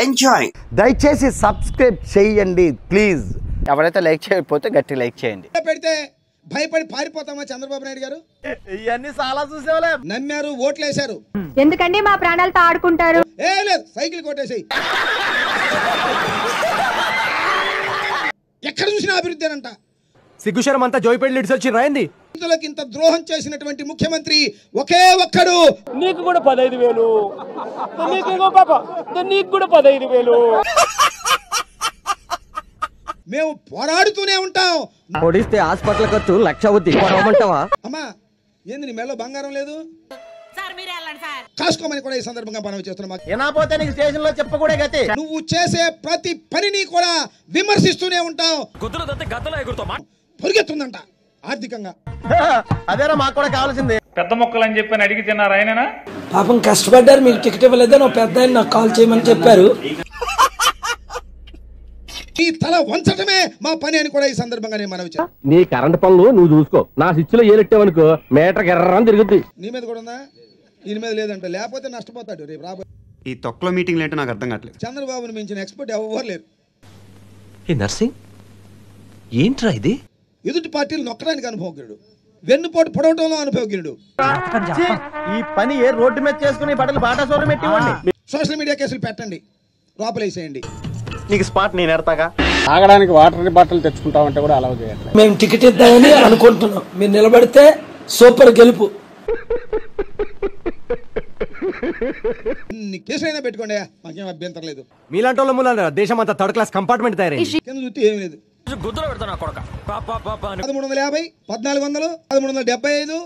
Enjoy. దయచేసి subscribe చేయండి please. ఎవరైతే లైక్ చేయకపోతే గట్టి లైక్ చేయండి. పెడితే భయపడి పారిపోతామా చంద్రబాబు నాయుడు గారు? ఇవన్నీ చాలా చూసేవాళ్ళే. నమ్మారు, ఓట్లు వేశారు. ఎందుకండి మా ప్రాణాలతో ఆడుకుంటారు? ఏ లేదు, సైకిల్ కొట్టేసాయి. ఎక్కడ చూసినా అభివృద్ధి అంట. సిగ్గుశరం అంతా జోయిపేట లిడ్స్ వచ్చి రాయింది. రైతులకు ఇంత ద్రోహం చేసినటువంటి ముఖ్యమంత్రి ఒకే ఒక్కడు. నీకు కూడా 15,000, నీకు కూడా 15,000. మేము పోరాడుతూనే ఉంటాం. పొడిస్తే హాస్పిటల్ ఖర్చు 1,00,000 అవుద్ది. అమ్మా ఏంది నీ మెడలో బంగారం లేదు? కాసుకోమని కూడా ఈ సందర్భంగా మనం చేస్తున్నాం. ఏనాపోతే నీకు స్టేషన్ లో చెప్పకూడే గతి. నువ్వు చేసే ప్రతి పనిని కూడా విమర్శిస్తూనే ఉంటాం. పొరిగెత్తుందంట ఆర్థికంగా. అదేరా మాకు కూడా కావాల్సింది. పెద్ద మొక్కలు అని చెప్పి అడిగి తిన్నారు ఆయననా? పాపం కష్టపడ్డారు, మీకు టికెట్ ఇవ్వలేదని ఒక పెద్ద ఆయన నాకు కాల్ చేయమని చెప్పారు. ఈ తల వంచటమే మా పని అని కూడా ఈ సందర్భంగా నేను మనవి చేస్తాను. నీ కరెంట్ పనులు నువ్వు చూసుకో. నా స్విచ్లో ఏలెట్టావనుకో మీటర్ ఎర్రని తిరుగుద్ది. నీ మీద కూడా ఉందా? ఈయన మీద లేదంట. లేకపోతే నష్టపోతాడు రేపు రాబోయే. ఈ తొక్కలో మీటింగ్లు ఏంటో నాకు అర్థం కావట్లేదు. చంద్రబాబుని మించిన ఎక్స్పర్ట్ ఎవరు లేరు. ఏ నర్సింగ్ ఏంట్రా ఇది? ఎదుటి పార్టీలు నొక్కడానికి అనుభవజ్ఞుడు, వెన్నుపోటు పొడవటంలో అనుభవజ్ఞుడు. ఈ పని ఏ రోడ్డు మీద చేసుకుని బట్టలు బాటా సోరు పెట్టివ్వండి. సోషల్ మీడియా కేసులు పెట్టండి, లోపలేసేయండి. నీకు స్పాట్ నేను ఎడతాగా. తాగడానికి వాటర్ బాటిల్ తెచ్చుకుంటామంటే కూడా అలౌ చేయట్లేదు. మేము టికెట్ ఇద్దామని అనుకుంటున్నాం. మీరు నిలబడితే సూపర్ గెలుపు. ఇన్ని కేసులైనా పెట్టుకోండి, మాకేం అభ్యంతరం లేదు. మీలాంటి వాళ్ళ మూల దేశం అంతా థర్డ్ క్లాస్ కంపార్ట్మెంట్ తయారైంది. కింద చూస్తే ఏమీ లేదు. 1350, 1400, 1375.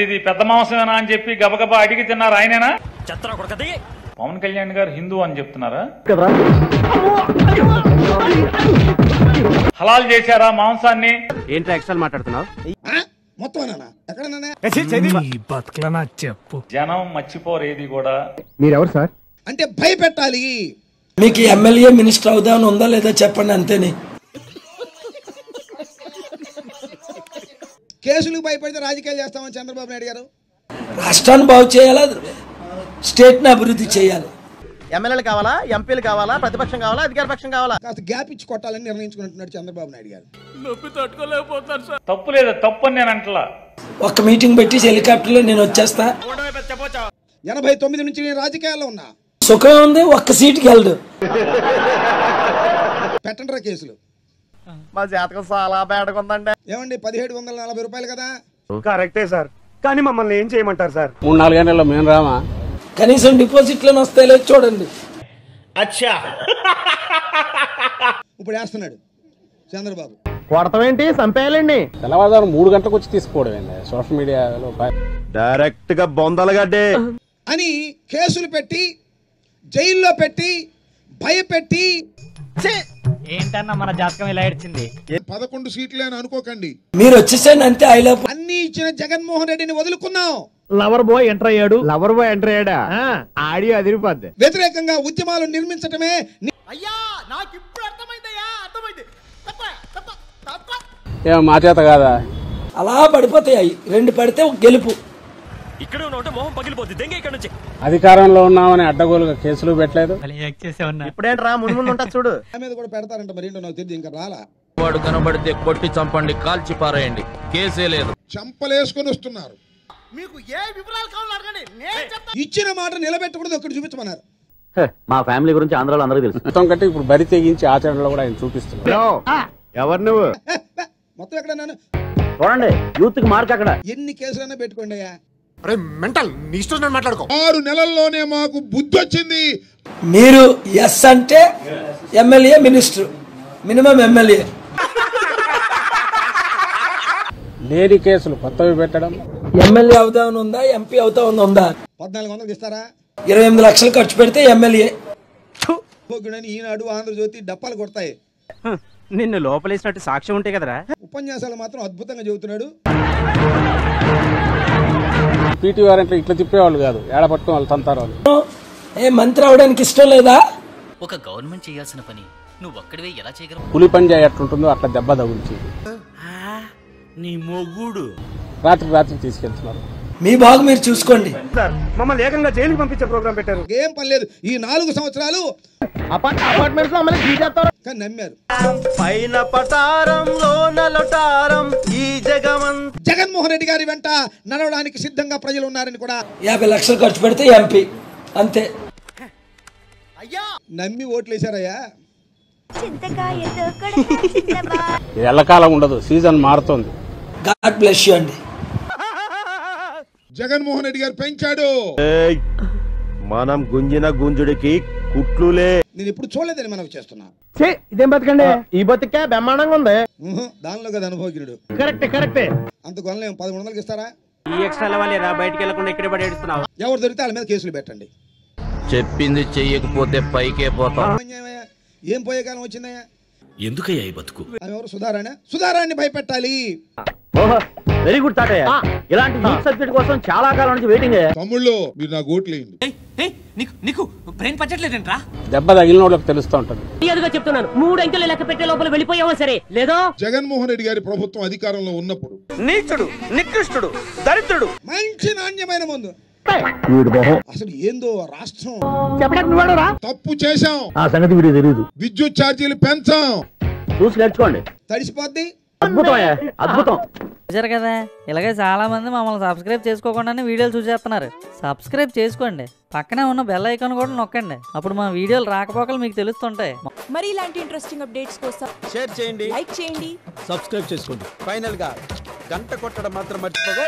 ఇది పెద్ద మాంసమేనా అని చెప్పి గబగబా అడిగి తిన్నారు ఆయనేనా? పవన్ కళ్యాణ్ గారు హిందూ అని చెప్తున్నారా? హలాల్ చేశారా మాంసాన్ని? ఏంట్రా ఎక్స్ట్రా మాట్లాడుతున్నావు? మొత్తం ఎక్కడన్నా చెప్పు. జనం మర్చిపోరు ఏది కూడా. మీరెవరు సార్? అంటే భయపెట్టాలి. మీకు ఎమ్మెల్యే మినిస్టర్ అవుదామని ఉందా లేదా చెప్పండి, అంతేనే. కేసులకు భయపడితే రాజకీయాలు చేస్తామని చంద్రబాబు నాయుడు గారు. రాష్ట్రాన్ని బాగు చేయాలా, స్టేట్ ని అభివృద్ధి చేయాలి. ఎమ్మెల్యేలు కావాలా, ఎంపీలు కావాలా, ప్రతిపక్షం కావాలా, అధికార పక్షం కావాలా? కాస్త గ్యాప్ ఇచ్చి కొట్టాలని నిర్ణయించుకున్నట్టున్నాడు చంద్రబాబు నాయుడు గారు. తప్పు లేదు, తప్పు అని నేను అంటలా. ఒక్క మీటింగ్ పెట్టి హెలికాప్టర్లో నేను వచ్చేస్తా. 89 నుంచి నేను రాజకీయాల్లో ఉన్నా. సుఖం ఉంది, ఒక్క సీటుకి వెళ్ళడు. పెట్టండ్రా కేసులు. మా జాతకం చాలా బేడగా ఉందండి. ఏమండి 1740 రూపాయలు కదా? కరెక్టే సార్, కానీ మమ్మల్ని ఏం చేయమంటారు సార్? 3-4 గంటల్లో మేము రామా? కనీసం డిపాజిట్లను వస్తాయి లేదు చూడండి. ఇప్పుడు వేస్తున్నాడు చంద్రబాబు. కొడతామేంటి, చంపేయాలండి. తెల్లవారుజాము 3 గంటలకు వచ్చి తీసుకోవడం సోషల్ మీడియాలో డైరెక్ట్ గా బొందలుగడ్డే అని కేసులు పెట్టి, జైల్లో పెట్టి, భయపెట్టి. ఏంటన్నా మన జాతకం ఇలా ఏడ్చింది? 11 సీట్లే అని అనుకోకండి. మీరు వచ్చేసాను అంతే. అన్ని ఇచ్చిన జగన్మోహన్ రెడ్డిని వదులుకున్నాం. లవర్ బాయ్ ఎంటర్ అయ్యాడా? ఆడియో అదిరిపోద్ది. వ్యతిరేకంగా ఉద్యమాలు నిర్మించటమే. మా చేత కాదా? అలా పడిపోతాయి. 2 పడితే ఒక గెలుపు. అధికారంలో ఉన్నామని అడ్డగోలుగా కేసులు పెట్టలేదు. ఇప్పుడేంట్రా ముందు ఉంటుంది చూడు. మీద కూడా పెడతారంట, మరి ఏంటో నాకు తెలియదు. ఇంకా రాలా. వాడు కనబడితే కొట్టి చంపండి, కాల్చి పారేయండి, కేసే లేదు. చంపలేసుకొని వస్తున్నారు. మీకు ఏ వివరాలు కావాలో అడగండి, ఇచ్చిన మాట నిలబెట్టకూడదు. ఒకటి చూపించమన్నారు. మా ఫ్యామిలీ గురించి ఆంధ్రాలో అందరికీ తెలుసు. మొత్తం కంటే ఇప్పుడు బరి తెగించి ఆచరణలో కూడా ఆయన చూపిస్తున్నారు. ఎవరు నువ్వు? మొత్తం ఎక్కడ చూడండి, యూత్ కి మార్క్ అక్కడ. ఎన్ని కేసులైనా పెట్టుకోండి అయ్యా. 6 నెలల్లోనే మాకు బుద్ధి వచ్చింది. మీరు ఎస్ అంటే ఎమ్మెల్యే, మినిస్టర్, మినిమం ఎమ్మెల్యే. లేని కేసులు కొత్తవి పెట్టడం. ఎమ్మెల్యే అవుతామని ఉందా, ఎంపీ అవుతామని ఉందా? 1400 ఇస్తారా? 28 లక్షలు ఖర్చు పెడితే ఎమ్మెల్యే. ఈనాడు, ఆంధ్రజ్యోతి డప్పాలు కొడతాయి. నిన్ను లోపలేసినట్టు సాక్ష్యం ఉంటే కదరా. ఉపన్యాసాలు మాత్రం అద్భుతంగా చెబుతున్నాడు. పీటీ వారంటే ఇట్లా తిప్పేవాళ్ళు కాదు, ఏడ పట్టుకుని వాళ్ళు తంతారు. ఏ మంత్రి అవడానికి ఇష్టం లేదా? ఒక గవర్నమెంట్ చేయాల్సిన పని నువ్వు ఒక్కడివే ఎలా చేయగలవు? పులి పంజా ఎట్లుంటుందో అట్లా దెబ్బ తగులుచి నీ మొగుడు రాత్రి తీసుకెళ్తున్నారు. మీ బాగు మీరు చూసుకోండి. మమ్మల్ని ఏకంగా జైలుకి పంపించే ప్రోగ్రామ్ పెట్టారు. ఏం పని లేదు. ఈ 4 సంవత్సరాలు అపార్ట్మెంట్స్ లో మమ్మల్ని తీసేస్తారు కానీ నమ్మారు. పైన పటారంలో నలటారం ఈ జగమంత జగన్మోహన్ రెడ్డి గారి వెంట నడవడానికి సిద్ధంగా ప్రజలు ఉన్నారని కూడా 50 లక్షలు ఖర్చు పెడితే ఎంపీ అంతే. నమ్మి ఓట్లేశారయ్యా. ఎల్లకాలం ఉండదు, సీజన్ మారుతుంది. గాడ్ బ్లెస్ యూ అండి. జగన్మోహన్ రెడ్డి గారు పెంచాడు. మనం గుంజిన గుంజుడికి కుట్లులే. నేను ఇప్పుడు చూడలేదని మనకు చేస్తున్నా. ఇదేం బతకండి, ఈ బతికే బ్రహ్మాండంగా ఉంది. దానిలో కదా అనుభవజ్ఞుడు. కరెక్టే అంత కొనలేము. 1100 ఇస్తారా? ఈ ఎక్స్ట్రా లెవెల్ బయటికి వెళ్ళకుండా ఇక్కడే పడి ఏడుస్తున్నావు. ఎవరు దొరికితే వాళ్ళ మీద కేసులు పెట్టండి. చెప్పింది చెయ్యకపోతే పైకే పోతాం. ఏం పోయే కాలం వచ్చిందయ్యా? ఎందుకయ్యా ఈ బతుకు? ఆమె ఎవరు? సుధారాన్ని భయపెట్టాలి. వెరీ గుడ్ తాతయ్య. ఇలాంటి యూత్ సబ్జెక్ట్ కోసం చాలా కాలం నుంచి వెయిటింగ్. తమ్ముళ్ళు మీరు నాకు ఓట్లేయండి. నీకు బ్రెయిన్ పచ్చట్లేదంట్రా? దెబ్బ తగిలిన వాళ్ళకి తెలుస్తూ ఉంటుంది. చెప్తున్నాను, 3 అంకెలు లెక్క పెట్టే లోపల వెళ్ళిపోయావా సరే లేదో. జగన్మోహన్ రెడ్డి గారి ప్రభుత్వం అధికారంలో ఉన్నప్పుడు నీచుడు, నికృష్టుడు, దరిద్రుడు, మంచి నాణ్యమైన మందు. అసలు ఏందో రాష్ట్రం. తప్పు చేశాం. ఆ సంగతి వీడికి తెలియదు. విద్యుత్ ఛార్జీలు పెంచాం. చూసి నేర్చుకోండి. తడిసిపోద్ది. అద్భుతం. చూసారు కదా, ఇలాగే చాలా మంది మమ్మల్ని సబ్స్క్రైబ్ చేసుకోకుండానే వీడియోలు చూసేస్తున్నారు. సబ్స్క్రైబ్ చేసుకోండి, పక్కనే ఉన్న బెల్ ఐకాన్ కూడా నొక్కండి. అప్పుడు మా వీడియోలు రాకపోకలు మీకు తెలుస్తుంటాయి. మరి ఇలాంటి ఇంట్రెస్టింగ్ అప్డేట్స్ కోసం షేర్ చేయండి, లైక్ చేయండి, సబ్స్క్రైబ్ చేసుకోండి. ఫైనల్ గా గంట కొట్టడం మాత్రం మర్చిపోగా.